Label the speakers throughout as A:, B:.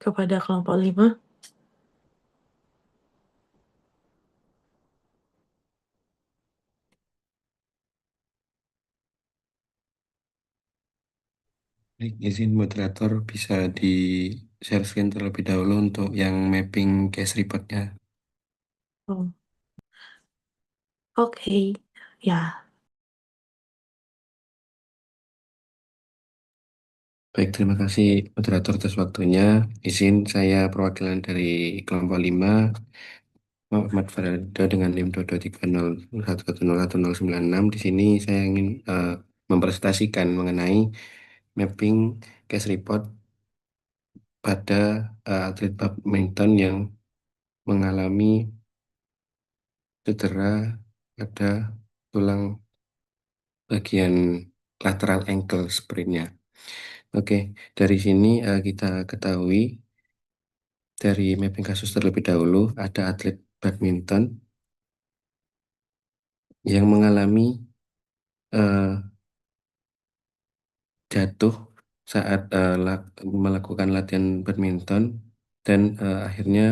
A: kepada kelompok 5.
B: Baik, izin moderator bisa di share screen terlebih dahulu untuk yang mapping case reportnya.
A: Oh, oke. Ya,
B: Baik, terima kasih moderator atas waktunya. Izin saya perwakilan dari kelompok 5, Muhammad Farada dengan NIM 22301101096. Di sini saya ingin mempresentasikan mengenai mapping case report pada atlet badminton yang mengalami cedera pada tulang bagian lateral ankle sprain-nya. Oke, dari sini kita ketahui dari mapping kasus terlebih dahulu ada atlet badminton yang mengalami eh, jatuh saat melakukan latihan badminton dan akhirnya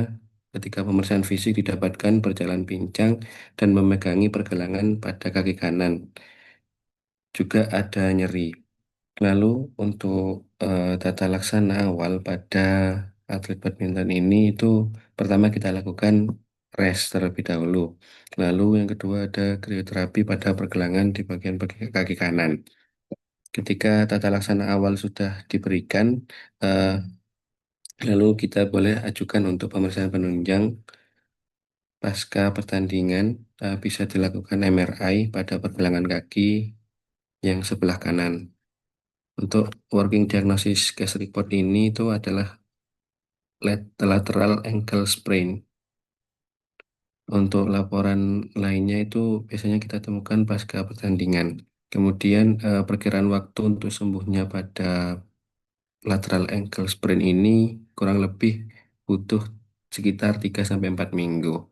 B: ketika pemeriksaan fisik didapatkan berjalan pincang dan memegangi pergelangan pada kaki kanan. Juga ada nyeri. Lalu untuk tata laksana awal pada atlet badminton ini itu pertama kita lakukan rest terlebih dahulu. Lalu yang kedua ada krioterapi pada pergelangan di bagian kaki kanan. Ketika tata laksana awal sudah diberikan, eh, lalu kita boleh ajukan untuk pemeriksaan penunjang pasca pertandingan, bisa dilakukan MRI pada pergelangan kaki yang sebelah kanan. Untuk working diagnosis case report ini itu adalah lateral ankle sprain. Untuk laporan lainnya itu biasanya kita temukan pasca pertandingan. Kemudian perkiraan waktu untuk sembuhnya pada lateral ankle sprain ini kurang lebih butuh sekitar 3 sampai 4 minggu.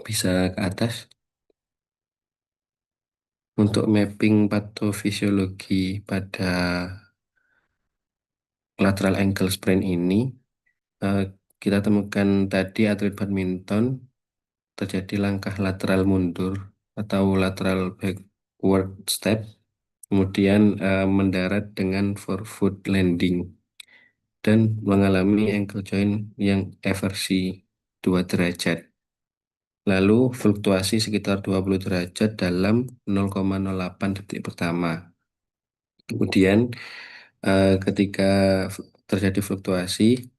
B: Bisa ke atas. Untuk mapping patofisiologi pada lateral ankle sprain ini, eh, kita temukan tadi atlet badminton terjadi langkah lateral mundur atau lateral backward step, kemudian mendarat dengan forefoot landing dan mengalami ankle joint yang eversi 2 derajat. Lalu fluktuasi sekitar 20 derajat dalam 0,08 detik pertama. Kemudian ketika terjadi fluktuasi,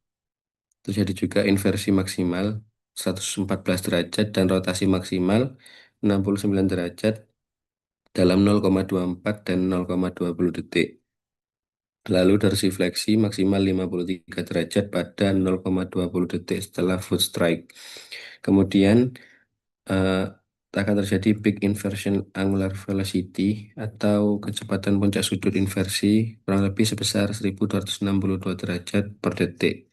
B: terjadi juga inversi maksimal 114 derajat dan rotasi maksimal 69 derajat dalam 0,24 dan 0,20 detik. Lalu dorsifleksi maksimal 53 derajat pada 0,20 detik setelah foot strike. Kemudian eh, akan terjadi peak inversion angular velocity atau kecepatan puncak sudut inversi kurang lebih sebesar 1262 derajat per detik.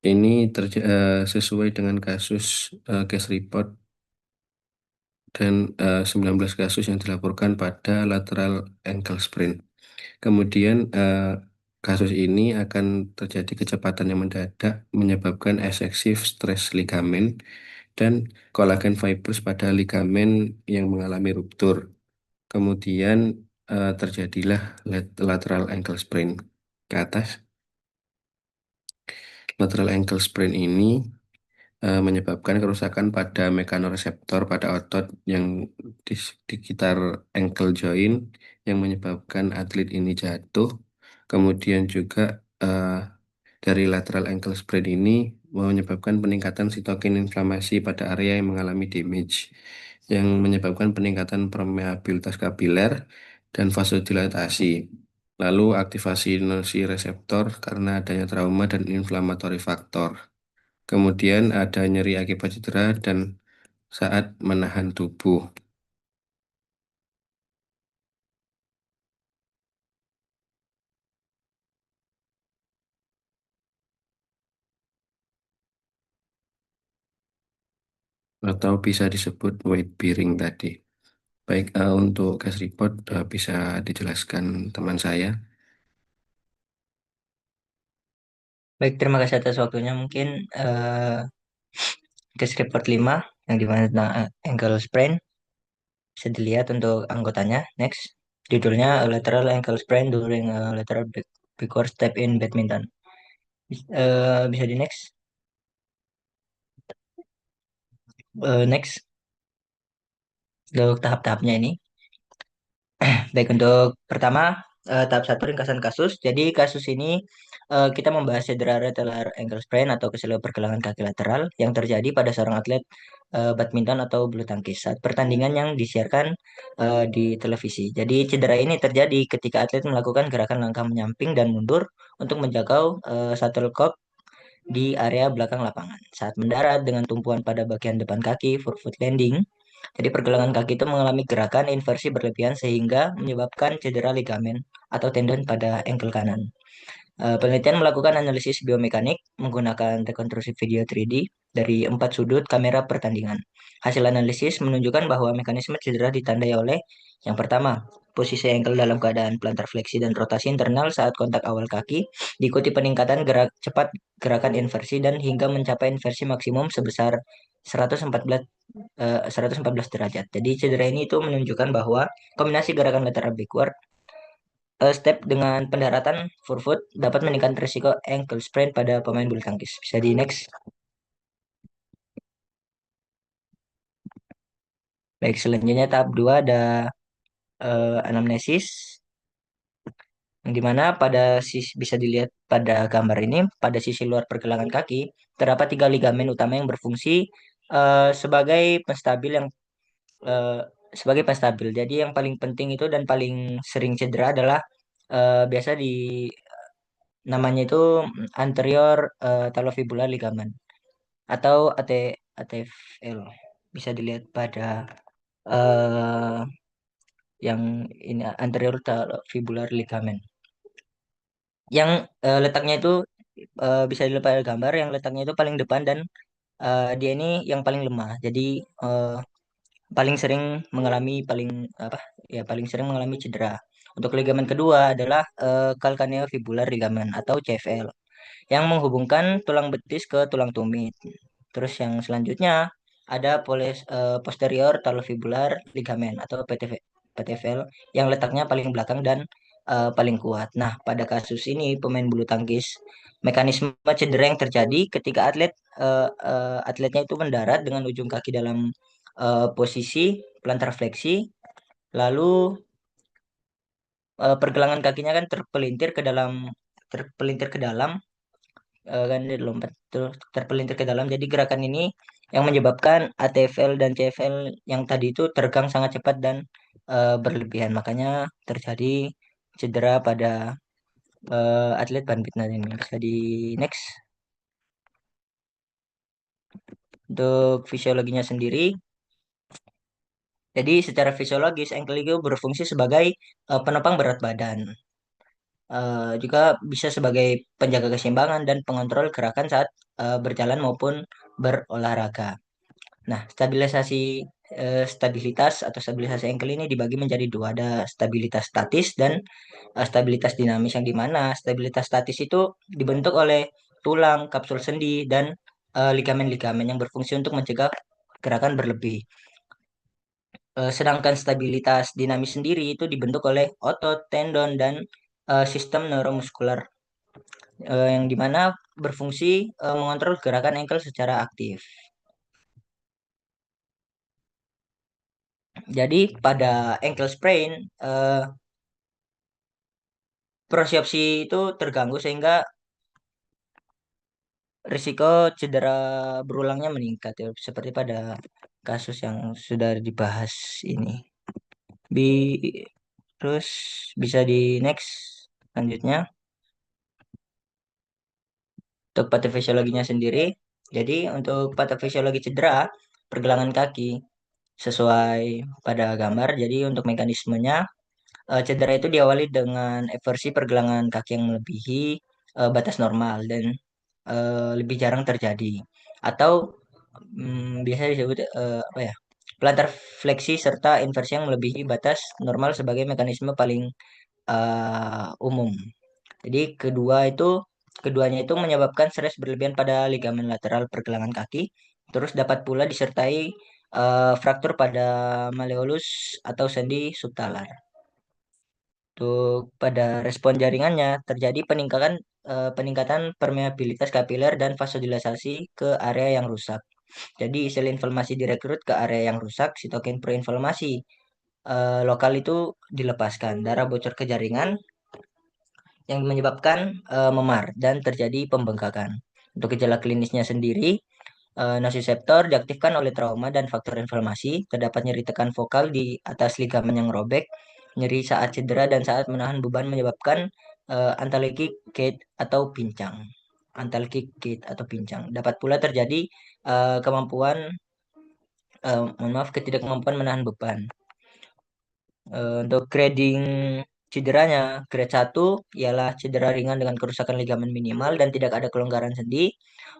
B: Ini sesuai dengan kasus case report dan 19 kasus yang dilaporkan pada lateral ankle sprain. Kemudian kasus ini akan terjadi kecepatan yang mendadak menyebabkan excessive stress ligamen dan kolagen fibers pada ligamen yang mengalami ruptur. Kemudian terjadilah lateral ankle sprain ke atas. Lateral ankle sprain ini menyebabkan kerusakan pada mekanoreseptor pada otot yang di sekitar ankle joint yang menyebabkan atlet ini jatuh. Kemudian juga eh, dari lateral ankle sprain ini menyebabkan peningkatan sitokin inflamasi pada area yang mengalami damage yang menyebabkan peningkatan permeabilitas kapiler dan vasodilatasi. Lalu aktivasi inersi reseptor karena adanya trauma dan inflamatory faktor. Kemudian ada nyeri akibat cedera dan saat menahan tubuh atau bisa disebut weight bearing tadi. Baik, untuk case report bisa dijelaskan teman saya.
C: Baik, terima kasih atas waktunya. Mungkin eh case report 5 yang dimana tentang ankle sprain bisa dilihat untuk anggotanya. Next, judulnya a lateral ankle sprain during a lateral backward step in badminton. Bisa di next. Next, untuk tahap-tahapnya ini. Baik, untuk pertama, tahap satu ringkasan kasus. Jadi kasus ini kita membahas cedera lateral ankle sprain atau keseluruhan pergelangan kaki lateral yang terjadi pada seorang atlet badminton atau bulu tangkis saat pertandingan yang disiarkan di televisi. Jadi cedera ini terjadi ketika atlet melakukan gerakan langkah menyamping dan mundur untuk menjangkau shuttlecock di area belakang lapangan. Saat mendarat dengan tumpuan pada bagian depan kaki, forefoot landing, jadi pergelangan kaki itu mengalami gerakan inversi berlebihan sehingga menyebabkan cedera ligamen atau tendon pada ankle kanan. Penelitian melakukan analisis biomekanik menggunakan rekonstruksi video 3D dari 4 sudut kamera pertandingan. Hasil analisis menunjukkan bahwa mekanisme cedera ditandai oleh yang pertama, posisi ankle dalam keadaan plantar fleksi dan rotasi internal saat kontak awal kaki, diikuti peningkatan gerak cepat gerakan inversi dan hingga mencapai inversi maksimum sebesar 114 114 derajat. Jadi cedera ini itu menunjukkan bahwa kombinasi gerakan lateral backward step dengan pendaratan forefoot dapat meningkatkan risiko ankle sprain pada pemain bulu tangkis. Bisa di next. Baik, selanjutnya tahap 2 ada anamnesis yang dimana bisa dilihat pada gambar ini pada sisi luar pergelangan kaki terdapat 3 ligamen utama yang berfungsi sebagai penstabil eh, Jadi yang paling penting itu dan paling sering cedera adalah biasa di namanya itu anterior talofibular ligament atau ATFL. Bisa dilihat pada eh, yang ini anterior talofibular ligament. Yang letaknya itu bisa dilihat pada gambar yang letaknya itu paling depan dan dia ini yang paling lemah. Jadi eh, paling sering paling apa ya paling sering mengalami cedera. Untuk ligamen kedua adalah calcaneofibular ligament atau CFL yang menghubungkan tulang betis ke tulang tumit. Terus yang selanjutnya ada posterior talofibular ligament atau PTFL yang letaknya paling belakang dan paling kuat. Nah, pada kasus ini pemain bulu tangkis mekanisme cedera yang terjadi ketika atletnya itu mendarat dengan ujung kaki dalam posisi plantar fleksi, lalu pergelangan kakinya kan terpelintir ke dalam kan dia lompat terpelintir ke dalam. Jadi gerakan ini yang menyebabkan ATFL dan CFL yang tadi itu terekam sangat cepat dan berlebihan. Makanya terjadi cedera pada atlet badminton ini. Bisa di next. Untuk fisiologinya sendiri, jadi secara fisiologis ankle itu berfungsi sebagai penopang berat badan. Juga bisa sebagai penjaga keseimbangan dan pengontrol gerakan saat berjalan maupun berolahraga. Nah, stabilitas atau stabilisasi ankle ini dibagi menjadi dua, ada stabilitas statis dan stabilitas dinamis yang dimana stabilitas statis itu dibentuk oleh tulang, kapsul sendi dan ligamen-ligamen yang berfungsi untuk mencegah gerakan berlebih. Sedangkan stabilitas dinamis sendiri itu dibentuk oleh otot, tendon dan sistem neuromuskuler yang dimana berfungsi mengontrol gerakan ankle secara aktif. Jadi pada ankle sprain, propriocepsi itu terganggu sehingga risiko cedera berulangnya meningkat ya, seperti pada kasus yang sudah dibahas ini. Bi Terus bisa di next selanjutnya untuk patofisiologinya sendiri. Jadi untuk patofisiologi cedera pergelangan kaki sesuai pada gambar. Jadi untuk mekanismenya cedera itu diawali dengan eversi pergelangan kaki yang melebihi batas normal dan lebih jarang terjadi atau biasa disebut apa ya plantar fleksi serta inversi yang melebihi batas normal sebagai mekanisme paling umum. Jadi kedua itu Keduanya itu menyebabkan stres berlebihan pada ligamen lateral pergelangan kaki. Terus dapat pula disertai fraktur pada malleolus atau sendi subtalar. Untuk pada respon jaringannya terjadi peningkatan permeabilitas kapiler dan vasodilatasi ke area yang rusak. Jadi sel inflamasi direkrut ke area yang rusak, sitokin proinflamasi lokal itu dilepaskan, darah bocor ke jaringan yang menyebabkan memar dan terjadi pembengkakan. Untuk gejala klinisnya sendiri, nociceptor diaktifkan oleh trauma dan faktor inflamasi, terdapat nyeri tekan vokal di atas ligamen yang robek, nyeri saat cedera dan saat menahan beban menyebabkan antalgic gait atau pincang. Antalgic gait atau pincang. Dapat pula terjadi ketidakmampuan menahan beban. Untuk grading cederanya, grade 1 ialah cedera ringan dengan kerusakan ligamen minimal dan tidak ada kelonggaran sendi.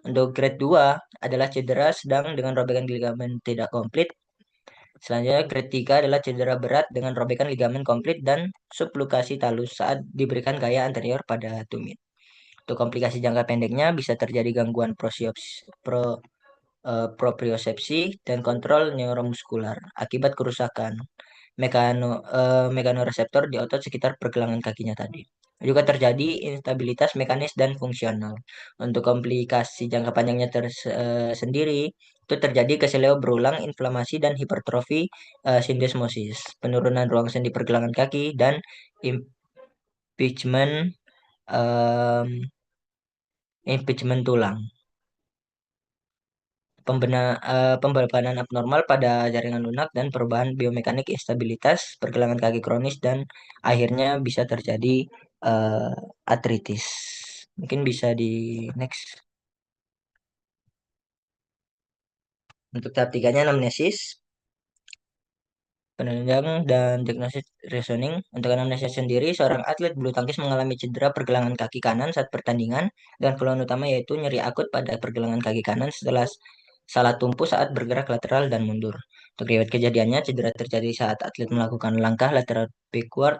C: Untuk grade 2 adalah cedera sedang dengan robekan ligamen tidak komplit. Selanjutnya, grade 3 adalah cedera berat dengan robekan ligamen komplit dan sublokasi talus saat diberikan gaya anterior pada tumit. Untuk komplikasi jangka pendeknya bisa terjadi gangguan propriosepsi dan kontrol neuromuskular akibat kerusakan mekanoreseptor di otot sekitar pergelangan kakinya tadi. Juga terjadi instabilitas mekanis dan fungsional. Untuk komplikasi jangka panjangnya sendiri, itu terjadi keseleo berulang, inflamasi dan hipertrofi sindesmosis, penurunan ruang sendi pergelangan kaki, dan impeachment em, impeachment tulang. Pembebanan abnormal pada jaringan lunak dan perubahan biomekanik instabilitas pergelangan kaki kronis dan akhirnya bisa terjadi eh, artritis. Mungkin bisa di next. Untuk tahap tiganya anamnesis, penunjang dan diagnosis reasoning. Untuk anamnesis sendiri, seorang atlet bulu tangkis mengalami cedera pergelangan kaki kanan saat pertandingan dan keluhan utama yaitu nyeri akut pada pergelangan kaki kanan setelah salah tumpu saat bergerak lateral dan mundur. Untuk riwayat kejadiannya, cedera terjadi saat atlet melakukan langkah lateral backward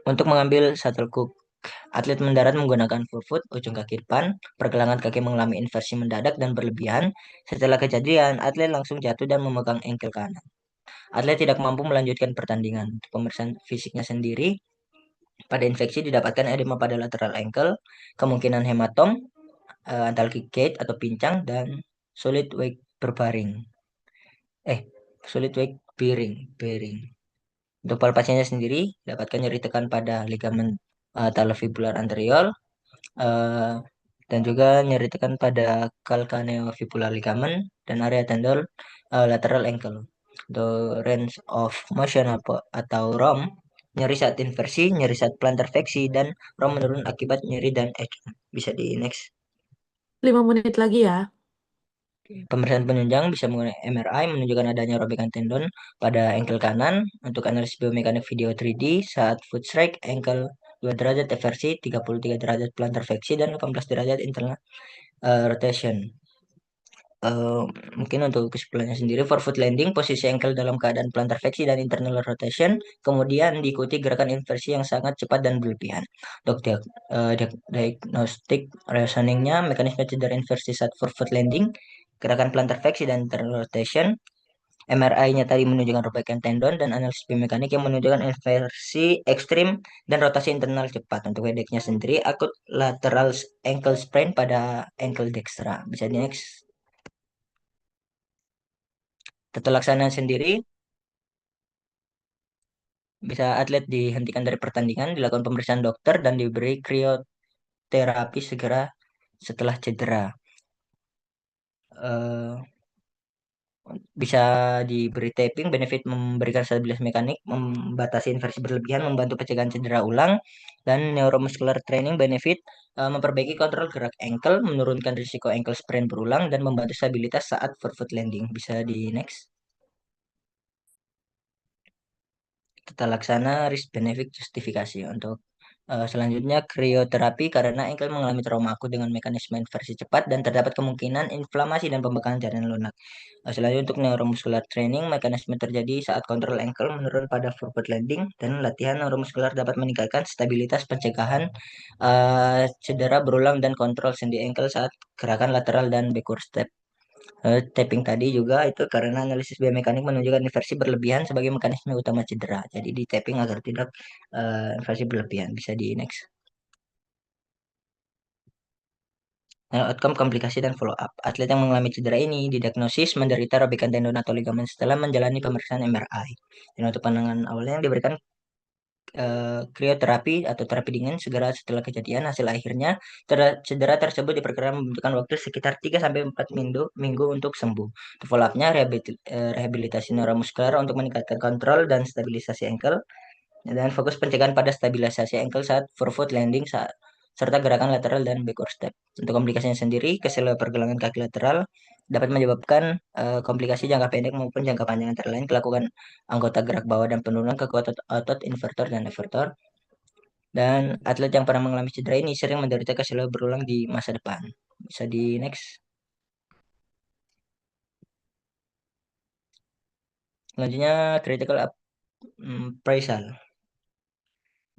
C: untuk mengambil shuttlecock. Atlet mendarat menggunakan forefoot, ujung kaki depan, pergelangan kaki mengalami inversi mendadak dan berlebihan. Setelah kejadian, atlet langsung jatuh dan memegang engkel kanan. Atlet tidak mampu melanjutkan pertandingan. Untuk pemeriksaan fisiknya sendiri, pada infeksi didapatkan edema pada lateral ankle, kemungkinan hematom, antalgic gait atau pincang, dan solid wake berbaring. Solid wake bearing. Untuk palpasinya sendiri, dapatkan nyeri tekan pada ligamen talofibular anterior, uh, dan juga nyeri tekan pada calcaneofibular ligament dan area tendon lateral ankle. The range of motion atau ROM, nyeri saat inversi, nyeri saat plantar fleksi, dan ROM menurun akibat nyeri dan edge. Bisa di next.
A: 5 menit lagi ya.
C: Pemeriksaan penunjang bisa menggunakan MRI menunjukkan adanya robekan tendon pada ankle kanan. Untuk analisis biomekanik video 3D saat foot strike, ankle 2 derajat eversi, 33 derajat plantar fleksi, dan 18 derajat internal rotation. Mungkin untuk kesimpulannya sendiri, forefoot landing, posisi ankle dalam keadaan plantar fleksi dan internal rotation, kemudian diikuti gerakan inversi yang sangat cepat dan berlebihan. Untuk diagnostik reasoningnya, mekanisme cedera inversi saat forefoot landing, gerakan plantar fleksi dan internal rotation, MRI-nya tadi menunjukkan robekan tendon dan analisis biomekanik yang menunjukkan inversi ekstrim dan rotasi internal cepat. Untuk headache-nya sendiri, akut lateral ankle sprain pada ankle dextra. Bisa di next. Tata laksana sendiri, bisa atlet dihentikan dari pertandingan, dilakukan pemeriksaan dokter, dan diberi krioterapi segera setelah cedera. Eh, Bisa diberi taping, benefit memberikan stabilitas mekanik, membatasi inversi berlebihan, membantu pencegahan cedera ulang, dan neuromuscular training benefit memperbaiki kontrol gerak ankle, menurunkan risiko ankle sprain berulang, dan membantu stabilitas saat forefoot landing. Bisa di next. Tata laksana risk benefit justifikasi. Untuk Selanjutnya krioterapi karena engkel mengalami trauma akut dengan mekanisme inversi cepat dan terdapat kemungkinan inflamasi dan pembekalan jaringan lunak. Selanjutnya untuk neuromuscular training, mekanisme terjadi saat kontrol engkel menurun pada forward landing dan latihan neuromuskular dapat meningkatkan stabilitas pencegahan cedera berulang dan kontrol sendi engkel saat gerakan lateral dan backward step. Tapping tadi juga itu karena analisis biomekanik menunjukkan inversi berlebihan sebagai mekanisme utama cedera. Jadi di tapping agar tidak inversi berlebihan. Bisa di next. Nah, outcome komplikasi dan follow up. Atlet yang mengalami cedera ini didiagnosis menderita robekan tendon atau ligamen setelah menjalani pemeriksaan MRI. Dan untuk pandangan awalnya yang diberikan krioterapi atau terapi dingin segera setelah kejadian. Hasil akhirnya cedera tersebut diperkirakan membutuhkan waktu sekitar 3 sampai 4 minggu untuk sembuh. Follow up-nya rehabilitasi neuromuskular untuk meningkatkan kontrol dan stabilisasi ankle dan fokus pencegahan pada stabilisasi ankle saat forefoot landing serta gerakan lateral dan backward step. Untuk komplikasinya sendiri, keseluruhan pergelangan kaki lateral dapat menyebabkan komplikasi jangka pendek maupun jangka panjang antara lain kelakukan anggota gerak bawah dan penurunan kekuatan otot invertor dan effertor. Dan atlet yang pernah mengalami cedera ini sering menderita keseluruhan berulang di masa depan. Bisa di next. Selanjutnya critical appraisal.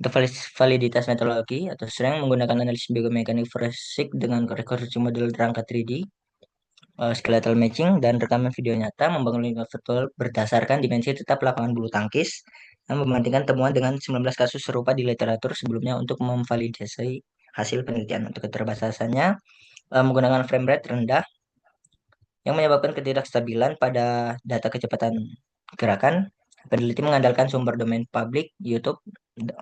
C: Untuk validitas metodologi atau sering menggunakan analisis biomekanik forensik dengan rekonstruksi model rangka 3D, skeletal matching, dan rekaman video nyata membangun lingkungan virtual berdasarkan dimensi tetap lapangan bulu tangkis dan membandingkan temuan dengan 19 kasus serupa di literatur sebelumnya untuk memvalidasi hasil penelitian. Untuk keterbatasannya, menggunakan frame rate rendah yang menyebabkan ketidakstabilan pada data kecepatan gerakan. Peneliti mengandalkan sumber domain publik, YouTube,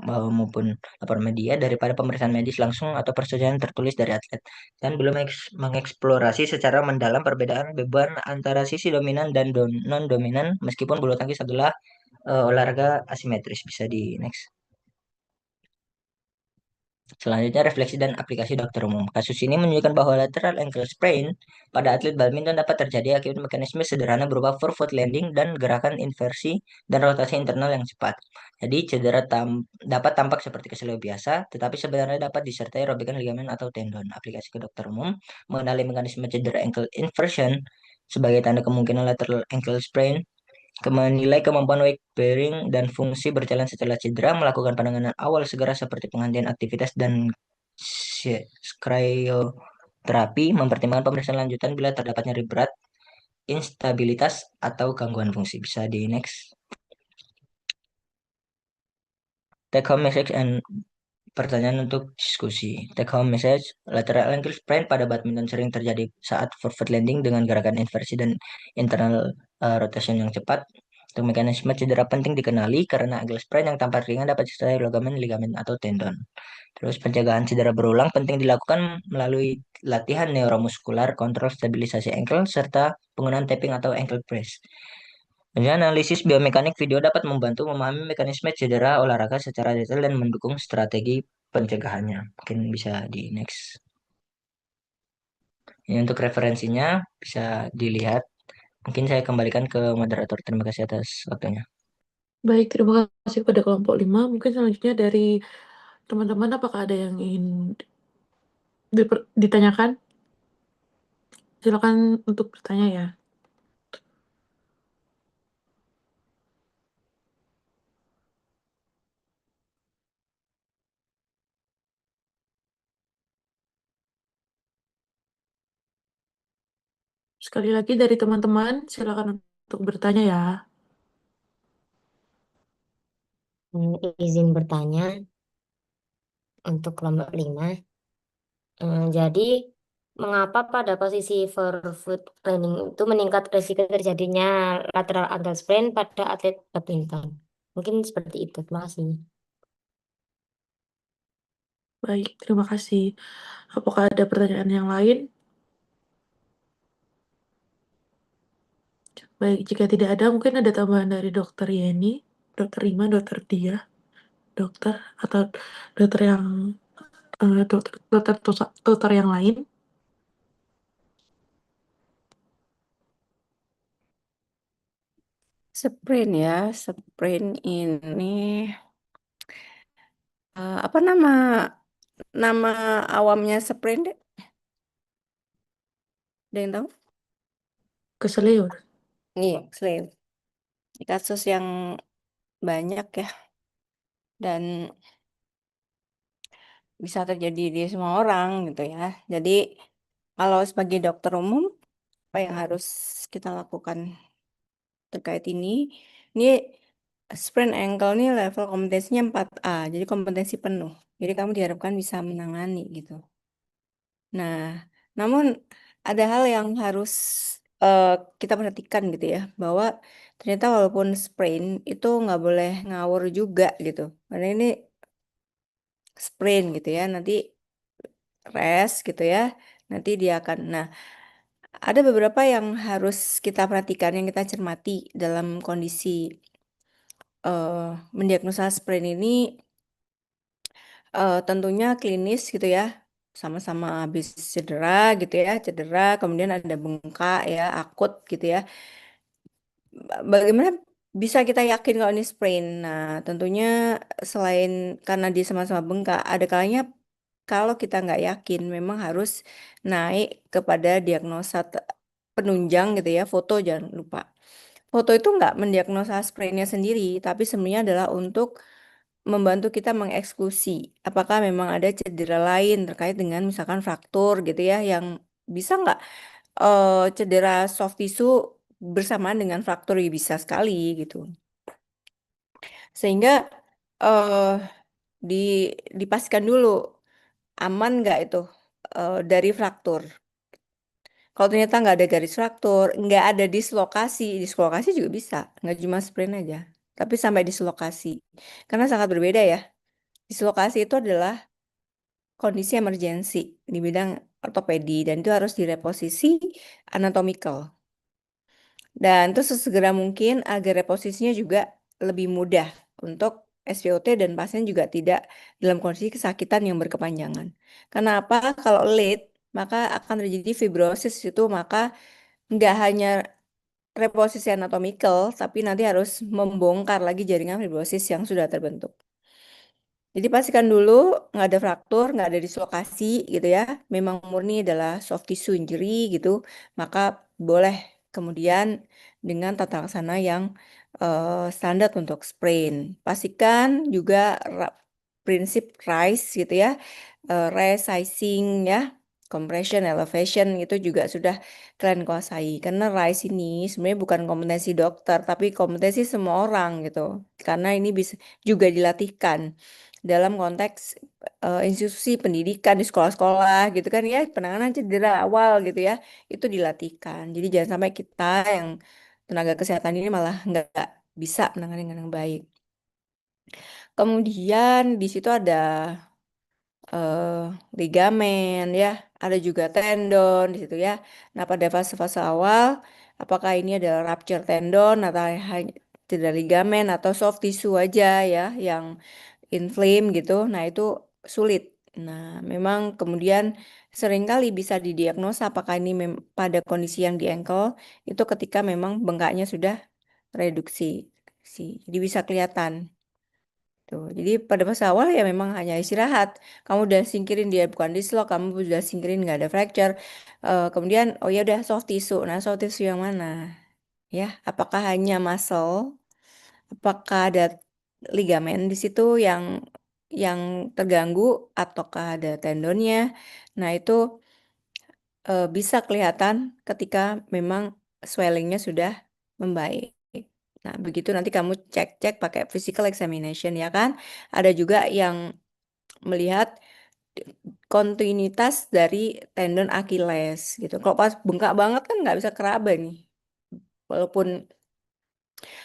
C: maupun laporan media daripada pemeriksaan medis langsung atau persetujuan tertulis dari atlet, dan belum mengeksplorasi secara mendalam perbedaan beban antara sisi dominan dan non-dominan meskipun bulu tangkis adalah olahraga asimetris. Bisa di next. Selanjutnya, refleksi dan aplikasi dokter umum. Kasus ini menunjukkan bahwa lateral ankle sprain pada atlet badminton dapat terjadi akibat mekanisme sederhana berupa forefoot landing dan gerakan inversi dan rotasi internal yang cepat. Jadi, cedera dapat tampak seperti keselio biasa, tetapi sebenarnya dapat disertai robekan ligamen atau tendon. Aplikasi ke dokter umum mengenali mekanisme cedera ankle inversion sebagai tanda kemungkinan lateral ankle sprain, menilai kemampuan weight bearing dan fungsi berjalan setelah cedera, melakukan penanganan awal segera seperti penghentian aktivitas dan krioterapi, mempertimbangkan pemeriksaan lanjutan bila terdapat nyeri berat, instabilitas, atau gangguan fungsi. Bisa di next. Take home message and pertanyaan untuk diskusi. Take home message, lateral ankle sprain pada badminton sering terjadi saat forward landing dengan gerakan inversi dan internal rotation yang cepat. Untuk mekanisme cedera penting dikenali karena ankle sprain yang tampak ringan dapat disertai ligamen atau tendon. Terus pencegahan cedera berulang penting dilakukan melalui latihan neuromuskular, kontrol stabilisasi ankle, serta penggunaan tapping atau ankle press. Kemudian analisis biomekanik video dapat membantu memahami mekanisme cedera olahraga secara detail dan mendukung strategi pencegahannya. Mungkin bisa di next. Ini untuk referensinya bisa dilihat. Mungkin saya kembalikan ke moderator. Terima kasih atas waktunya.
A: Baik, terima kasih pada kelompok 5. Mungkin selanjutnya dari teman-teman apakah ada yang ingin ditanyakan? Silakan untuk bertanya ya. Sekali lagi dari teman-teman, silakan untuk bertanya ya.
D: Izin bertanya untuk kelompok 5. Jadi, mengapa pada posisi forefoot landing itu meningkat risiko terjadinya lateral ankle sprain pada atlet badminton? Mungkin seperti itu. Terima kasih.
A: Baik, terima kasih. Apakah ada pertanyaan yang lain? Baik, jika tidak ada, mungkin ada tambahan dari Dokter Yeni, Dokter Rima, Dokter Dia, dokter atau dokter yang dokter yang lain.
E: Sprint ya, sprint ini apa nama awamnya sprain deh? Ada yang tahu?
A: Keseliur.
E: Iya, selain kasus yang banyak ya, dan bisa terjadi di semua orang gitu ya. Jadi kalau sebagai dokter umum, apa yang harus kita lakukan terkait ini? Ini sprain ankle ini level kompetensinya 4A, jadi kompetensi penuh. Jadi kamu diharapkan bisa menangani gitu. Nah, namun ada hal yang harus eh, kita perhatikan gitu ya, bahwa ternyata walaupun sprain itu nggak boleh ngawur juga gitu. Karena ini sprain gitu ya, nanti rest gitu ya, nanti dia akan. Nah, ada beberapa yang harus kita perhatikan, yang kita cermati dalam kondisi mendiagnosa sprain ini, tentunya klinis gitu ya, sama-sama habis cedera gitu ya, cedera kemudian ada bengkak ya, akut gitu ya. Bagaimana bisa kita yakin kalau ini sprain? Nah, tentunya selain karena dia sama-sama bengkak, ada kalanya kalau kita nggak yakin, memang harus naik kepada diagnosa penunjang gitu ya, foto jangan lupa. Foto itu nggak mendiagnosa sprainnya sendiri, tapi sebenarnya adalah untuk membantu kita mengeksekusi apakah memang ada cedera lain terkait dengan misalkan fraktur gitu ya, yang bisa nggak cedera soft tissue bersamaan dengan fraktur, ya bisa sekali gitu. Sehingga eh di dipastikan dulu aman nggak itu dari fraktur. Kalau ternyata nggak ada garis fraktur, nggak ada dislokasi, dislokasi juga bisa, nggak cuma sprain aja, tapi sampai dislokasi. Karena sangat berbeda ya. Dislokasi itu adalah kondisi emergensi di bidang ortopedi dan itu harus direposisi anatomical. Dan itu sesegera mungkin agar reposisinya juga lebih mudah untuk SPOT dan pasien juga tidak dalam kondisi kesakitan yang berkepanjangan. Kenapa? Kalau late, maka akan terjadi fibrosis itu, maka nggak hanya reposisi anatomical, tapi nanti harus membongkar lagi jaringan fibrosis yang sudah terbentuk. Jadi pastikan dulu nggak ada fraktur, nggak ada dislokasi gitu ya. Memang murni adalah soft tissue injury gitu, maka boleh kemudian dengan tata laksana yang standar untuk sprain. Pastikan juga prinsip RICE gitu ya, resizing ya, compression, elevation itu juga sudah kalian kuasai. Karena RICE ini sebenarnya bukan kompetensi dokter, tapi kompetensi semua orang gitu. Karena ini bisa juga dilatihkan dalam konteks institusi pendidikan di sekolah-sekolah gitu kan ya, penanganan cedera awal gitu ya, itu dilatihkan. Jadi jangan sampai kita yang tenaga kesehatan ini malah nggak bisa menangani dengan baik. Kemudian di situ ada eh, ligamen ya, ada juga tendon di situ ya. Nah, pada fase-fase awal, apakah ini adalah rupture tendon atau hanya cedera ligamen atau soft tissue aja ya, yang inflame gitu. Nah, itu sulit. Nah, memang kemudian seringkali bisa didiagnosa apakah ini pada kondisi yang di ankle itu ketika memang bengkaknya sudah reduksi. Jadi bisa kelihatan. Tuh. Jadi pada masa awal ya memang hanya istirahat. Kamu udah singkirin dia bukan dislok, kamu udah singkirin nggak ada fracture. Kemudian oh ya udah soft tissue. Nah, soft tissue yang mana? Ya, apakah hanya muscle? Apakah ada ligamen di situ yang terganggu ataukah ada tendonnya? Nah, itu bisa kelihatan ketika memang swellingnya sudah membaik. Nah, begitu nanti kamu cek-cek pakai physical examination ya kan. Ada juga yang melihat kontinuitas dari tendon Achilles gitu. Kalau pas bengkak banget kan nggak bisa keraba nih. Walaupun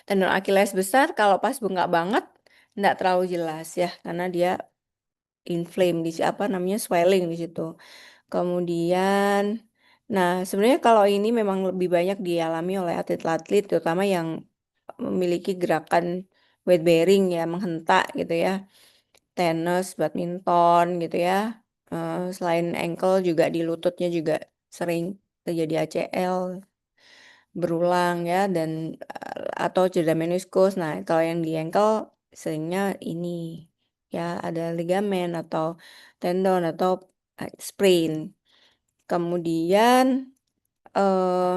E: tendon Achilles besar, kalau pas bengkak banget nggak terlalu jelas ya, karena dia inflame di apa namanya swelling di situ. Kemudian, nah sebenarnya kalau ini memang lebih banyak dialami oleh atlet-atlet, terutama yang memiliki gerakan weight bearing ya, menghentak gitu ya, tenis, badminton gitu ya. Selain ankle juga di lututnya juga sering terjadi ACL berulang ya, dan atau cedera meniskus. Nah, kalau yang di ankle seringnya ini ya, ada ligamen atau tendon atau sprain. Kemudian eh,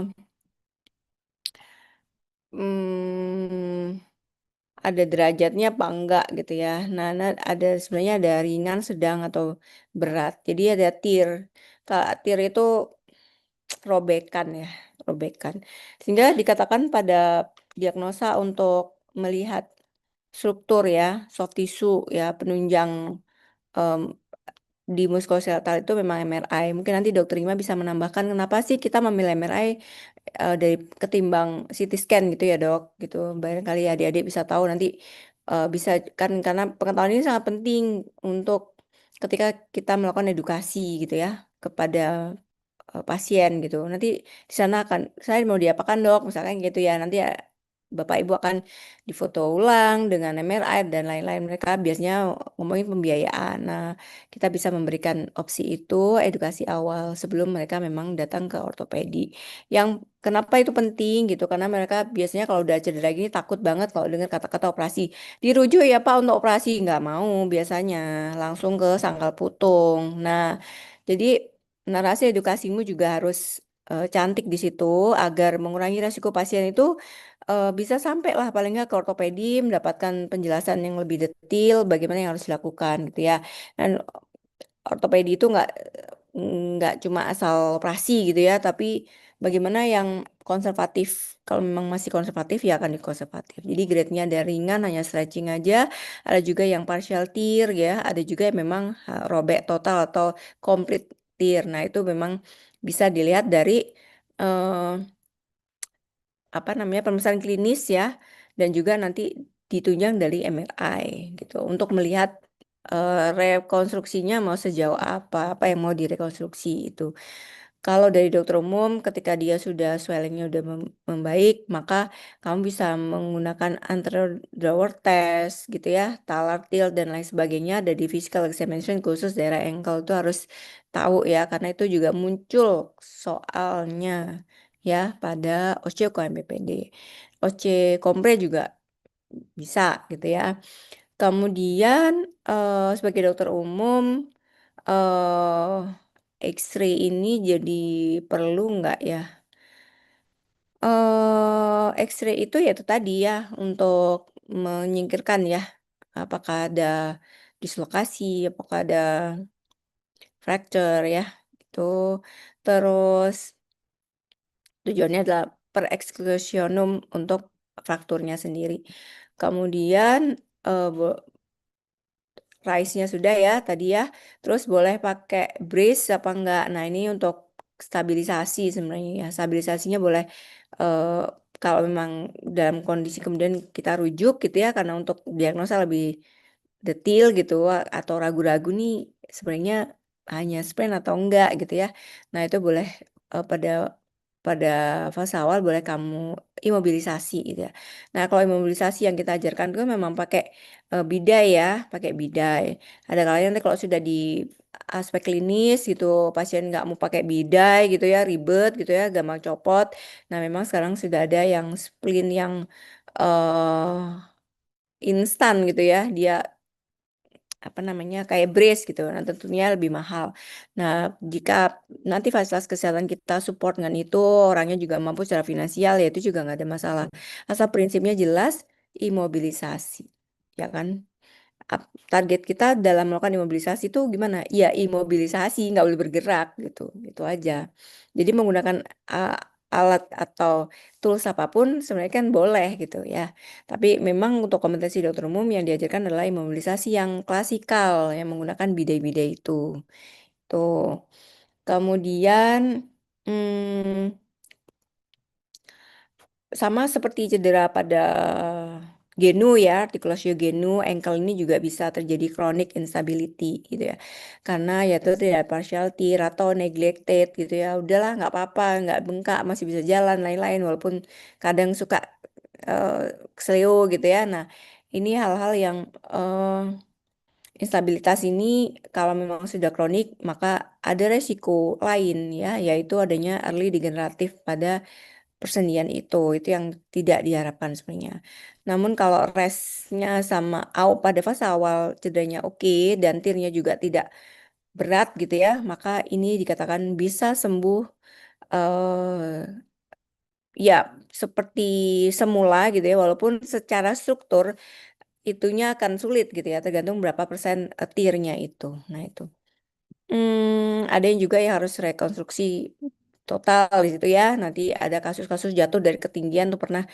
E: ada derajatnya apa enggak gitu ya. Nah, ada sebenarnya ada ringan, sedang atau berat. Jadi ada tier. Kalau tier itu robekan ya, robekan. Sehingga dikatakan pada diagnosa untuk melihat struktur ya, soft tissue ya, penunjang em, di muskuloskeletal itu memang MRI. Mungkin nanti Dokter Ima bisa menambahkan kenapa sih kita memilih MRI dari ketimbang CT scan gitu ya dok, gitu. Barangkali adik-adik bisa tahu nanti bisa kan karena pengetahuan ini sangat penting untuk ketika kita melakukan edukasi gitu ya kepada pasien gitu. Nanti di sana akan saya mau diapakan dok, misalkan gitu ya. Nanti ya, Bapak Ibu akan difoto ulang dengan MRI dan lain-lain. Mereka biasanya ngomongin pembiayaan. Nah, kita bisa memberikan opsi itu edukasi awal sebelum mereka memang datang ke ortopedi. Yang kenapa itu penting gitu? Karena mereka biasanya kalau udah cedera gini takut banget kalau dengar kata-kata operasi. Dirujuk ya Pak untuk operasi nggak mau biasanya langsung ke sangkal putung. Nah, jadi narasi edukasimu juga harus cantik di situ agar mengurangi resiko pasien itu bisa sampai lah paling nggak ke ortopedi mendapatkan penjelasan yang lebih detail bagaimana yang harus dilakukan gitu ya. Dan ortopedi itu nggak cuma asal operasi gitu ya, tapi bagaimana yang konservatif. Kalau memang masih konservatif ya akan dikonservatif. Jadi grade-nya ada ringan hanya stretching aja, ada juga yang partial tear ya, ada juga yang memang robek total atau complete tear. Nah, itu memang bisa dilihat dari eh, apa namanya pemeriksaan klinis ya dan juga nanti ditunjang dari MRI gitu untuk melihat rekonstruksinya mau sejauh apa yang mau direkonstruksi itu. Kalau dari dokter umum ketika dia sudah swellingnya udah membaik maka kamu bisa menggunakan anterior drawer test gitu ya, talar tilt dan lain sebagainya. Ada di physical examination khusus daerah ankle itu harus tahu ya karena itu juga muncul soalnya ya pada osteoCoMPPD. Osteocompre juga bisa gitu ya. Kemudian sebagai dokter umum X-ray ini jadi perlu nggak ya? X-ray itu ya itu tadi ya untuk menyingkirkan ya apakah ada dislokasi, apakah ada fracture ya itu. Terus tujuannya adalah per exclusionum untuk frakturnya sendiri. Kemudian rice-nya sudah ya tadi ya. Terus boleh pakai brace apa enggak. Nah, ini untuk stabilisasi sebenarnya ya. Stabilisasinya boleh kalau memang dalam kondisi kemudian kita rujuk gitu ya karena untuk diagnosa lebih detail gitu atau ragu-ragu nih sebenarnya hanya sprain atau enggak gitu ya. Nah, itu boleh pada fase awal boleh kamu imobilisasi gitu ya. Nah, kalau imobilisasi yang kita ajarkan itu memang pakai bidai ya, pakai bidai. Ada kalanya nanti kalau sudah di aspek klinis gitu, pasien nggak mau pakai bidai gitu ya, ribet gitu ya, gampang copot. Nah, memang sekarang sudah ada yang splint yang instan gitu ya, dia apa namanya kayak brace gitu. Nah, tentunya lebih mahal. Nah, jika nanti fasilitas kesehatan kita support dengan itu, orangnya juga mampu secara finansial ya itu juga nggak ada masalah. Asal prinsipnya jelas, imobilisasi, ya kan? Target kita dalam melakukan imobilisasi itu gimana? Ya imobilisasi, nggak boleh bergerak gitu, itu aja. Jadi menggunakan alat atau tools apapun sebenarnya kan boleh gitu ya. Tapi memang untuk kompetensi dokter umum yang diajarkan adalah imobilisasi yang klasikal yang menggunakan bidai-bidai itu. Tuh. Kemudian hmm, sama seperti cedera pada genu ya, artikulasi genu, ankle ini juga bisa terjadi chronic instability gitu ya. Karena ya itu tidak partial tear atau neglected gitu ya. Udahlah nggak apa-apa, nggak bengkak, masih bisa jalan lain-lain walaupun kadang suka uh, kesleo gitu ya. Nah, ini hal-hal yang instabilitas ini kalau memang sudah kronik maka ada resiko lain ya, yaitu adanya early degeneratif pada persendian itu yang tidak diharapkan sebenarnya. Namun kalau restnya sama pada fase awal cederanya oke dan tirnya juga tidak berat gitu ya, maka ini dikatakan bisa sembuh eh ya seperti semula gitu ya, walaupun secara struktur itunya akan sulit gitu ya, tergantung berapa persen tirnya itu. Nah itu. Ada yang juga yang harus rekonstruksi total di situ ya. Nanti ada kasus-kasus jatuh dari ketinggian tuh pernah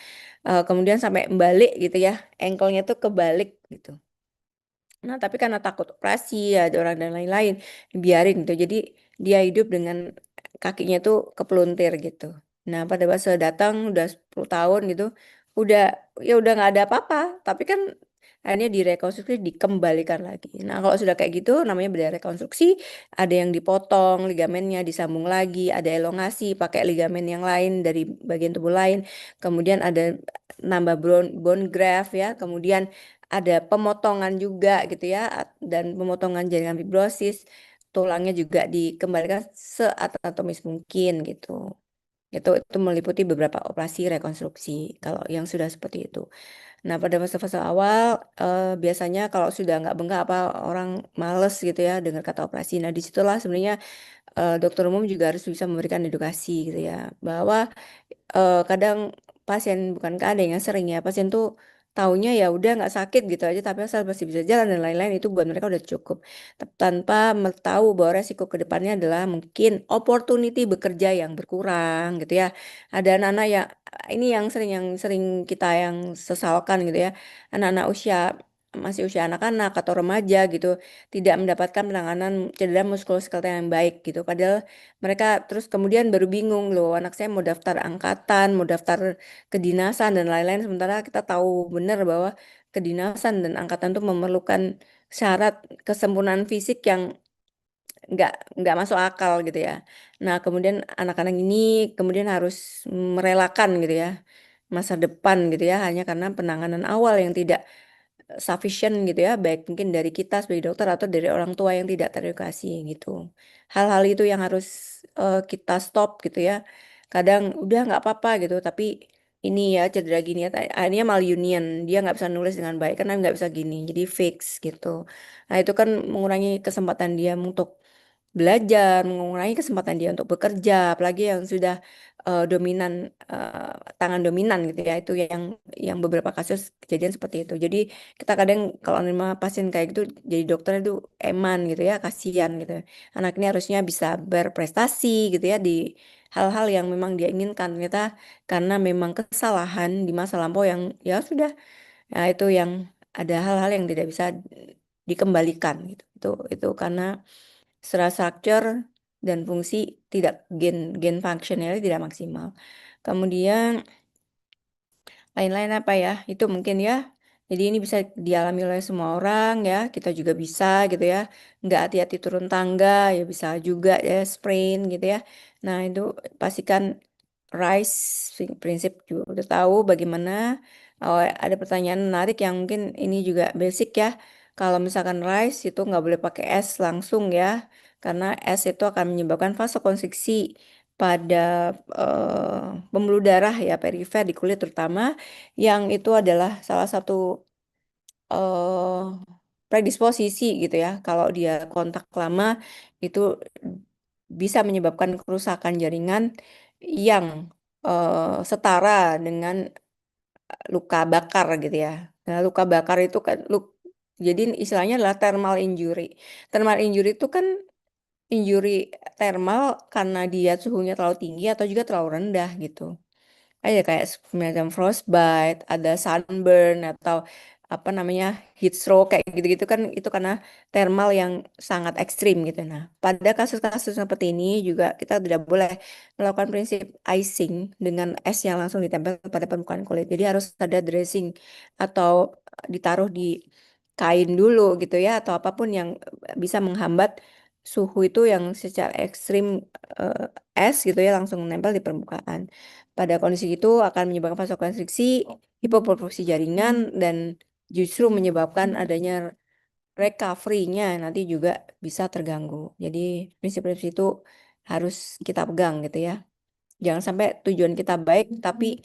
E: kemudian sampai balik gitu ya, ankle-nya tuh kebalik gitu. Nah, tapi karena takut operasi, ada orang dan lain-lain, biarin gitu. Jadi dia hidup dengan kakinya tuh kepeluntir gitu. Nah, pada masa datang udah 10 tahun gitu, udah ya udah nggak ada apa-apa. Tapi kan akhirnya direkonstruksi dikembalikan lagi. Nah, kalau sudah kayak gitu namanya beda rekonstruksi, ada yang dipotong ligamennya disambung lagi, ada elongasi pakai ligamen yang lain dari bagian tubuh lain. Kemudian ada nambah bone graft ya, kemudian ada pemotongan juga gitu ya dan pemotongan jaringan fibrosis, tulangnya juga dikembalikan seanatomis mungkin gitu. Itu meliputi beberapa operasi rekonstruksi kalau yang sudah seperti itu. Nah, pada fase-fase awal biasanya kalau sudah nggak bengkak apa orang males gitu ya dengar kata operasi. Nah, disitulah sebenarnya dokter umum juga harus bisa memberikan edukasi gitu ya bahwa kadang pasien bukan kadang yang sering ya pasien tuh taunya ya udah nggak sakit gitu aja tapi asal masih bisa jalan dan lain-lain itu buat mereka udah cukup tanpa tahu bahwa resiko ke depannya adalah mungkin opportunity bekerja yang berkurang gitu ya. Ada anak-anak yang ini yang sering kita yang sesalkan gitu ya, anak-anak masih usia anak-anak atau remaja gitu tidak mendapatkan penanganan cedera muskuloskeletal yang baik gitu padahal mereka terus kemudian baru bingung loh, anak saya mau daftar angkatan, mau daftar kedinasan dan lain-lain. Sementara kita tahu benar bahwa kedinasan dan angkatan itu memerlukan syarat kesempurnaan fisik yang nggak nggak masuk akal gitu ya. Nah, kemudian anak-anak ini kemudian harus merelakan gitu ya masa depan gitu ya hanya karena penanganan awal yang tidak sufficient gitu ya, baik mungkin dari kita sebagai dokter atau dari orang tua yang tidak teredukasi gitu. Hal-hal itu yang harus kita stop gitu ya. Kadang udah nggak apa-apa gitu, tapi ini ya cedera gini ya, akhirnya malunion, dia nggak bisa nulis dengan baik karena nggak bisa gini, jadi fix gitu. Nah itu kan mengurangi kesempatan dia untuk belajar, mengurangi kesempatan dia untuk bekerja, apalagi yang sudah dominan tangan dominan gitu ya, itu yang beberapa kasus kejadian seperti itu. Jadi kita kadang kalau nerima pasien kayak gitu, jadi dokter itu eman gitu ya, kasihan gitu. Anak ini harusnya bisa berprestasi gitu ya di hal-hal yang memang dia inginkan ternyata karena memang kesalahan di masa lampau yang ya sudah, nah itu yang ada hal-hal yang tidak bisa dikembalikan gitu. Itu karena secara structure dan fungsi tidak gen functionalnya tidak maksimal. Kemudian lain-lain apa ya? Itu mungkin ya. Jadi ini bisa dialami oleh semua orang ya. Kita juga bisa gitu ya. Nggak hati-hati turun tangga ya bisa juga ya sprain gitu ya. Nah itu pastikan RISE prinsip juga udah tahu bagaimana. Oh, ada pertanyaan menarik yang mungkin ini juga basic ya. Kalau misalkan RISE itu nggak boleh pakai S langsung ya. Karena S itu akan menyebabkan vasokonstriksi pada pembuluh darah ya perifer di kulit terutama yang itu adalah salah satu eh, predisposisi gitu ya. Kalau dia kontak lama itu bisa menyebabkan kerusakan jaringan yang setara dengan luka bakar gitu ya. Nah, luka bakar itu kan jadi istilahnya adalah thermal injury. Thermal injury itu kan injury thermal karena dia suhunya terlalu tinggi atau juga terlalu rendah gitu. Ada kayak semacam frostbite, ada sunburn atau apa namanya heat stroke kayak gitu-gitu kan itu karena thermal yang sangat ekstrim gitu. Nah, pada kasus-kasus seperti ini juga kita tidak boleh melakukan prinsip icing dengan es yang langsung ditempel pada permukaan kulit. Jadi harus ada dressing atau ditaruh di kain dulu gitu ya atau apapun yang bisa menghambat suhu itu yang secara ekstrim es gitu ya langsung menempel di permukaan. Pada kondisi itu akan menyebabkan vasokonstriksi, hipoperfusi jaringan, dan justru menyebabkan adanya recovery-nya nanti juga bisa terganggu. Jadi prinsip-prinsip itu harus kita pegang gitu ya. Jangan sampai tujuan kita baik, tapi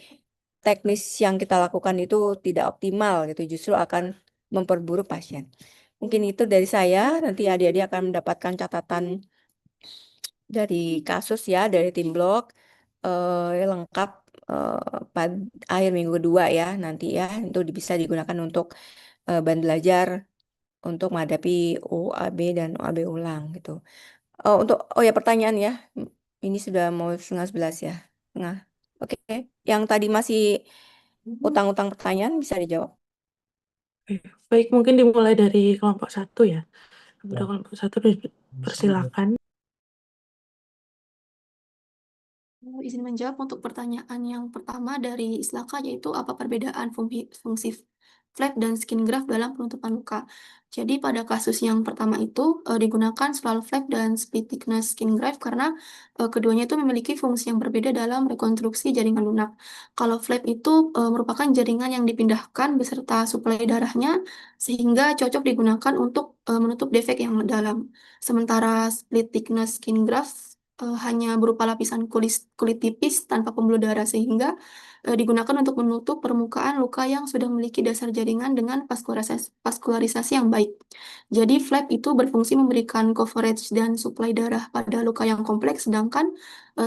E: teknis yang kita lakukan itu tidak optimal gitu, justru akan memperburuk pasien. Mungkin itu dari saya, nanti adik-adik akan mendapatkan catatan dari kasus ya, dari tim blog lengkap pada akhir minggu kedua ya nanti ya, itu bisa digunakan untuk bahan belajar untuk menghadapi UAB dan UAB ulang gitu. Oh ya pertanyaan ya, ini sudah mau 10:30 ya. Nah, oke. Yang tadi masih utang-utang pertanyaan bisa dijawab.
A: Oke, baik, mungkin dimulai dari kelompok 1 ya. Kepada kelompok 1 persilakan.
F: Izin menjawab untuk pertanyaan yang pertama dari Islaka, yaitu apa perbedaan fungsi flap dan skin graft dalam penutupan luka. Jadi pada kasus yang pertama itu digunakan selalu flap dan split thickness skin graft karena keduanya itu memiliki fungsi yang berbeda dalam rekonstruksi jaringan lunak. Kalau flap itu merupakan jaringan yang dipindahkan beserta suplai darahnya sehingga cocok digunakan untuk menutup defek yang dalam. Sementara split thickness skin graft hanya berupa lapisan kulit tipis tanpa pembuluh darah sehingga digunakan untuk menutup permukaan luka yang sudah memiliki dasar jaringan dengan vaskularisasi yang baik. Jadi flap itu berfungsi memberikan coverage dan suplai darah pada luka yang kompleks, sedangkan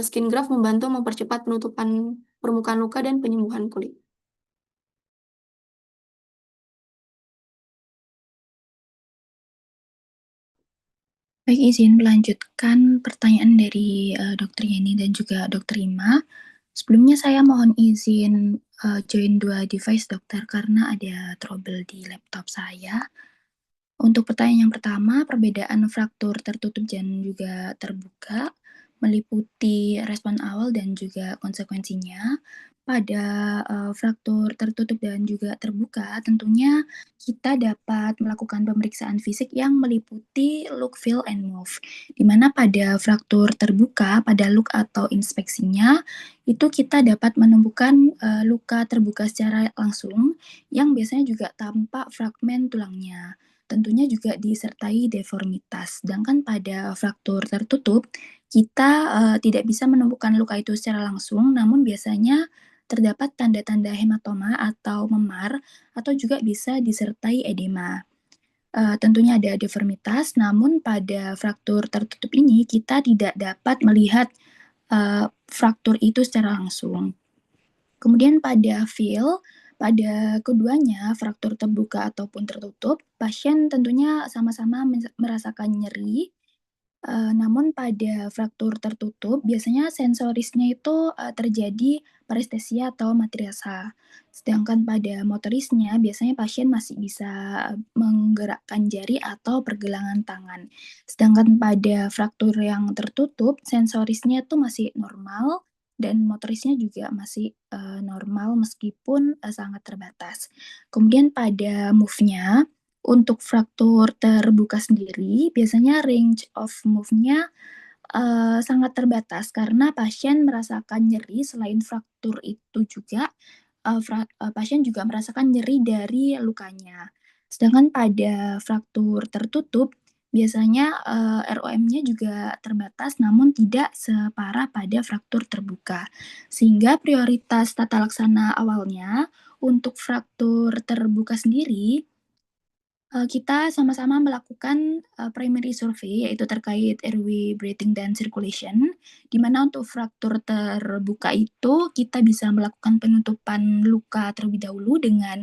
F: skin graft membantu mempercepat penutupan permukaan luka dan penyembuhan kulit.
G: Baik, izin melanjutkan pertanyaan dari Dr. Yeni dan juga Dr. Rima. Sebelumnya saya mohon izin join dua device dokter karena ada trouble di laptop saya. Untuk pertanyaan yang pertama, perbedaan fraktur tertutup dan juga terbuka meliputi respon awal dan juga konsekuensinya. Pada fraktur tertutup dan juga terbuka, tentunya kita dapat melakukan pemeriksaan fisik yang meliputi look, feel, and move. Di mana pada fraktur terbuka, pada look atau inspeksinya, itu kita dapat menemukan luka terbuka secara langsung yang biasanya juga tampak fragmen tulangnya. Tentunya juga disertai deformitas. Sedangkan pada fraktur tertutup, kita tidak bisa menemukan luka itu secara langsung, namun biasanya terdapat tanda-tanda hematoma atau memar, atau juga bisa disertai edema. Tentunya ada deformitas, namun pada fraktur tertutup ini kita tidak dapat melihat fraktur itu secara langsung. Kemudian pada feel, pada keduanya, fraktur terbuka ataupun tertutup, pasien tentunya sama-sama merasakan nyeri. Namun pada fraktur tertutup, biasanya sensorisnya itu terjadi parestesia atau mati rasa. Sedangkan pada motorisnya, biasanya pasien masih bisa menggerakkan jari atau pergelangan tangan. Sedangkan pada fraktur yang tertutup, sensorisnya itu masih normal, dan motorisnya juga masih normal meskipun sangat terbatas. Kemudian pada move-nya, untuk fraktur terbuka sendiri, biasanya range of move-nya sangat terbatas karena pasien merasakan nyeri. Selain fraktur itu juga, pasien juga merasakan nyeri dari lukanya. Sedangkan pada fraktur tertutup, biasanya ROM-nya juga terbatas namun tidak separah pada fraktur terbuka. Sehingga prioritas tata laksana awalnya untuk fraktur terbuka sendiri, kita sama-sama melakukan primary survey, yaitu terkait airway, breathing, dan circulation, di mana untuk fraktur terbuka itu kita bisa melakukan penutupan luka terlebih dahulu dengan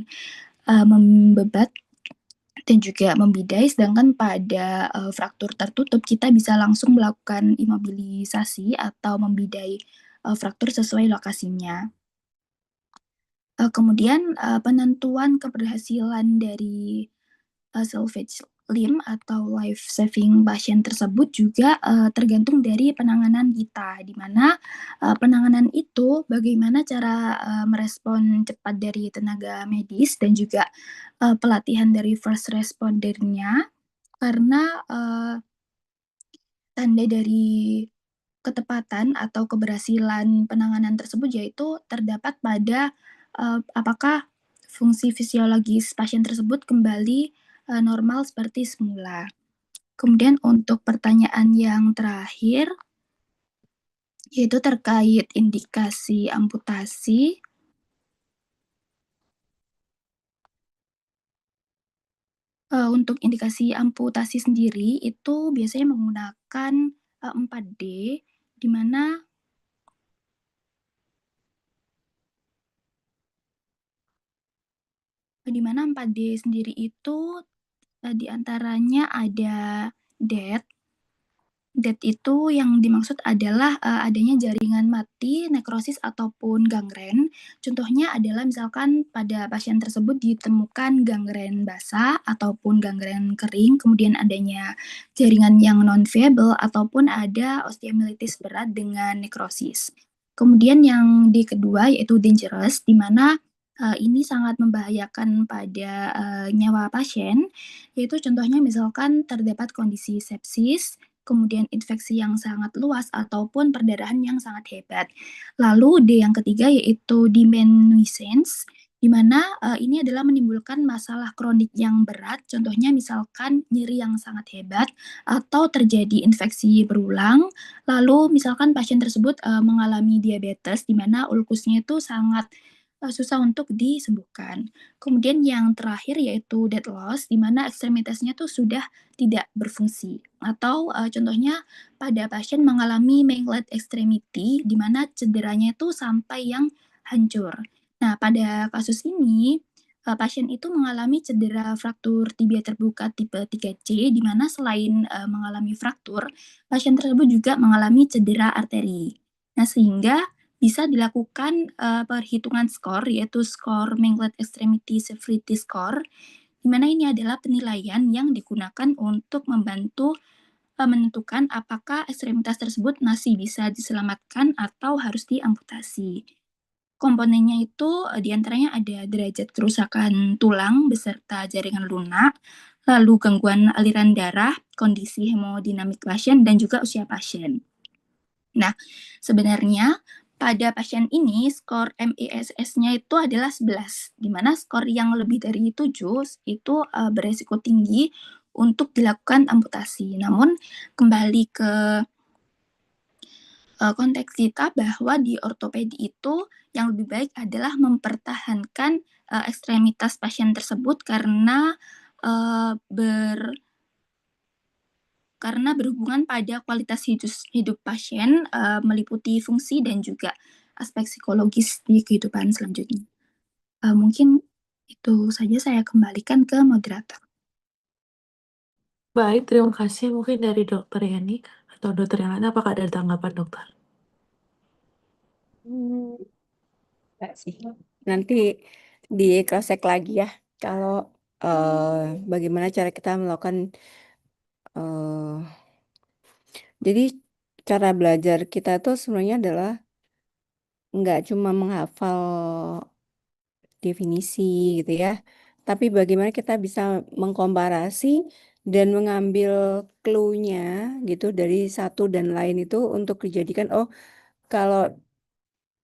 G: membebat dan juga membidai, sedangkan pada fraktur tertutup kita bisa langsung melakukan imobilisasi atau membidai fraktur sesuai lokasinya. Kemudian penentuan keberhasilan dari salvage limb atau life saving pasien tersebut juga tergantung dari penanganan kita, di mana penanganan itu bagaimana cara merespon cepat dari tenaga medis dan juga pelatihan dari first respondernya, karena tanda dari ketepatan atau keberhasilan penanganan tersebut yaitu terdapat pada apakah fungsi fisiologis pasien tersebut kembali normal seperti semula. Kemudian untuk pertanyaan yang terakhir, yaitu terkait indikasi amputasi. Untuk indikasi amputasi sendiri itu biasanya menggunakan 4D, di mana di mana 4D sendiri itu di antaranya ada DET. DET itu yang dimaksud adalah adanya jaringan mati, nekrosis ataupun gangren. Contohnya adalah misalkan pada pasien tersebut ditemukan gangren basah ataupun gangren kering, kemudian adanya jaringan yang non-viable ataupun ada osteomyelitis berat dengan nekrosis. Kemudian yang di kedua yaitu dangerous, di mana ini sangat membahayakan pada nyawa pasien, yaitu contohnya misalkan terdapat kondisi sepsis, kemudian infeksi yang sangat luas ataupun perdarahan yang sangat hebat. Lalu D yang ketiga yaitu demand nuisance, di mana ini adalah menimbulkan masalah kronik yang berat, contohnya misalkan nyeri yang sangat hebat atau terjadi infeksi berulang, lalu misalkan pasien tersebut mengalami diabetes di mana ulkusnya itu sangat susah untuk disembuhkan. Kemudian yang terakhir yaitu dead loss, di mana ekstremitasnya tuh sudah tidak berfungsi. Atau contohnya pada pasien mengalami mangled extremity, di mana cederanya itu sampai yang hancur. Nah, pada kasus ini, pasien itu mengalami cedera fraktur tibia terbuka tipe 3C, di mana selain mengalami fraktur, pasien tersebut juga mengalami cedera arteri. Nah, sehingga bisa dilakukan perhitungan skor, yaitu skor Mangled Extremity Severity Score, di mana ini adalah penilaian yang digunakan untuk membantu menentukan apakah ekstremitas tersebut masih bisa diselamatkan atau harus diamputasi. Komponennya itu diantaranya ada derajat kerusakan tulang beserta jaringan lunak, lalu gangguan aliran darah, kondisi hemodinamik pasien, dan juga usia pasien. Nah, sebenarnya pada pasien ini skor MESS-nya itu adalah 11, di mana skor yang lebih dari 7 itu beresiko tinggi untuk dilakukan amputasi. Namun kembali ke konteks kita bahwa di ortopedi itu yang lebih baik adalah mempertahankan ekstremitas pasien tersebut karena berhubungan pada kualitas hidup pasien, meliputi fungsi dan juga aspek psikologis di kehidupan selanjutnya. Mungkin itu saja, saya kembalikan ke moderator.
A: Baik, terima kasih. Mungkin dari Dokter Yani atau dokter yang lain, apakah ada tanggapan dokter?
E: Enggak sih. Nanti di cross check lagi ya. Kalau bagaimana cara kita melakukan jadi cara belajar kita itu sebenarnya adalah nggak cuma menghafal definisi gitu ya, tapi bagaimana kita bisa mengkomparasi dan mengambil clue-nya gitu dari satu dan lain itu untuk dijadikan kalau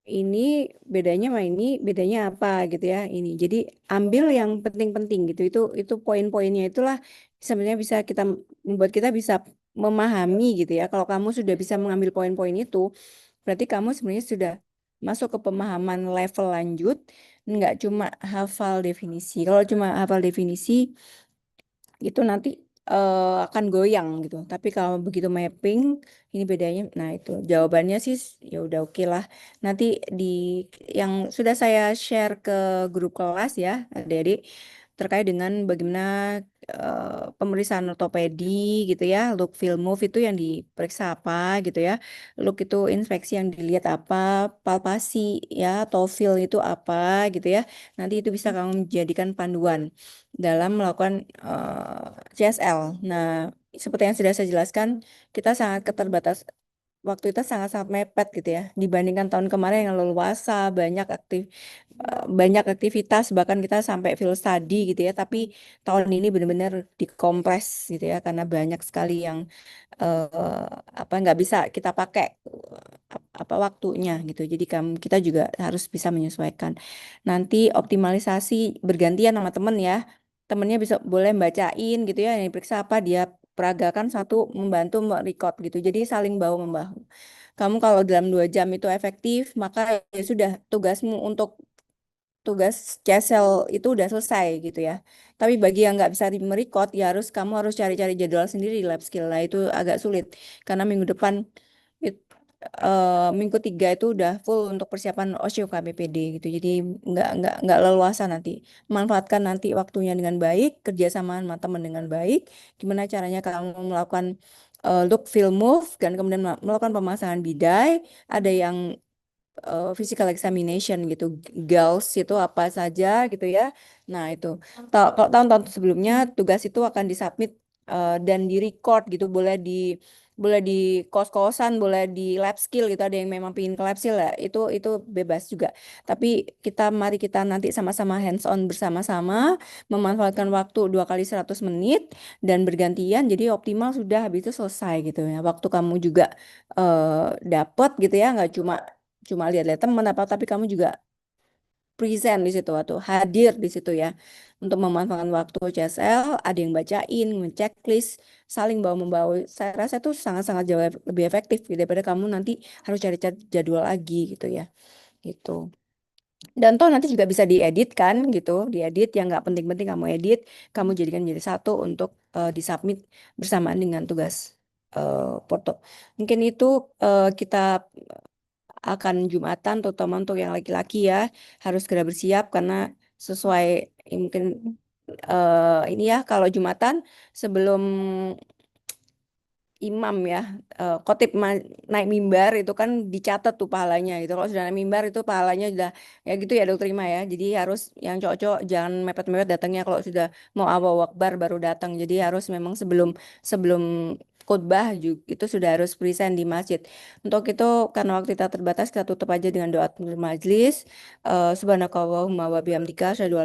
E: ini bedanya sama ini bedanya apa gitu ya ini. Jadi ambil yang penting-penting gitu. Itu poin-poinnya itulah sebenarnya bisa kita membuat kita bisa memahami gitu ya. Kalau kamu sudah bisa mengambil poin-poin itu, berarti kamu sebenarnya sudah masuk ke pemahaman level lanjut, nggak cuma hafal definisi. Kalau cuma hafal definisi itu nanti akan goyang gitu. Tapi kalau begitu mapping, ini bedanya. Nah itu jawabannya sih ya udah oke lah. Nanti di yang sudah saya share ke grup kelas ya, adik-adik, terkait dengan bagaimana pemeriksaan ortopedi gitu ya, look, feel, move itu yang diperiksa apa gitu ya, look itu inspeksi yang dilihat apa, palpasi ya, atau feel itu apa gitu ya. Nanti itu bisa kamu jadikan panduan dalam melakukan CSL. Nah, seperti yang sudah saya jelaskan, kita sangat keterbatas. Waktu itu sangat-sangat mepet gitu ya, dibandingkan tahun kemarin yang leluasa, banyak aktivitas, bahkan kita sampai field study gitu ya. Tapi tahun ini benar-benar dikompres gitu ya, karena banyak sekali yang nggak bisa kita pakai apa waktunya gitu. Jadi kita juga harus bisa menyesuaikan. Nanti optimalisasi bergantian sama temen ya. Temennya bisa boleh bacain gitu ya, yang diperiksa apa dia peragakan, satu membantu merecord gitu. Jadi saling bahu membahu. Kamu kalau dalam 2 jam itu efektif, maka ya sudah tugasmu untuk tugas CSL itu udah selesai gitu ya. Tapi bagi yang nggak bisa merecord, ya kamu harus cari-cari jadwal sendiri di lab skill. Nah itu agak sulit karena minggu depan minggu 3 itu udah full untuk persiapan OSIO KPPD gitu. Jadi nggak leluasa nanti. Manfaatkan nanti waktunya dengan baik, kerjasama sama teman dengan baik. Gimana caranya kamu melakukan look, feel, move, dan kemudian melakukan pemasangan bidai. Ada yang physical examination gitu, GALS itu apa saja gitu ya. Nah itu kalau tahun-tahun sebelumnya tugas itu akan disubmit dan direcord gitu, boleh di kos-kosan, boleh di lab skill gitu. Ada yang memang pingin ke lab skill ya, itu bebas juga. Tapi mari kita nanti sama-sama hands on bersama-sama, memanfaatkan waktu 2 kali 100 menit dan bergantian, jadi optimal sudah habis itu selesai gitu ya. Waktu kamu juga dapat gitu ya, nggak cuma lihat-lihat teman apa, tapi kamu juga present di situ atau hadir di situ ya, untuk memanfaatkan waktu CSL. Ada yang bacain, ngechecklist, saling bawa-membawa. Saya rasa itu sangat-sangat jauh lebih efektif gitu, daripada kamu nanti harus cari jadwal lagi gitu ya, gitu. Dan toh nanti juga bisa diedit kan gitu, diedit yang nggak penting-penting kamu edit, kamu jadikan jadi satu untuk disubmit bersamaan dengan tugas porto. Mungkin itu kita akan Jumatan, terutama untuk yang laki-laki ya, harus segera bersiap karena sesuai mungkin ini ya, kalau Jumatan sebelum imam ya, khotib naik mimbar itu kan dicatat tuh pahalanya gitu. Kalau sudah naik mimbar itu pahalanya sudah ya gitu ya Dokter Ima ya. Jadi harus yang cocok jangan mepet-mepet datangnya, kalau sudah mau Allahu Akbar baru datang. Jadi harus memang sebelum khutbah juga itu sudah harus present di masjid. Untuk itu karena waktu kita terbatas, kita tutup aja dengan doa penutup majelis. Subhanakallahumma wa bihamdika asyhadu an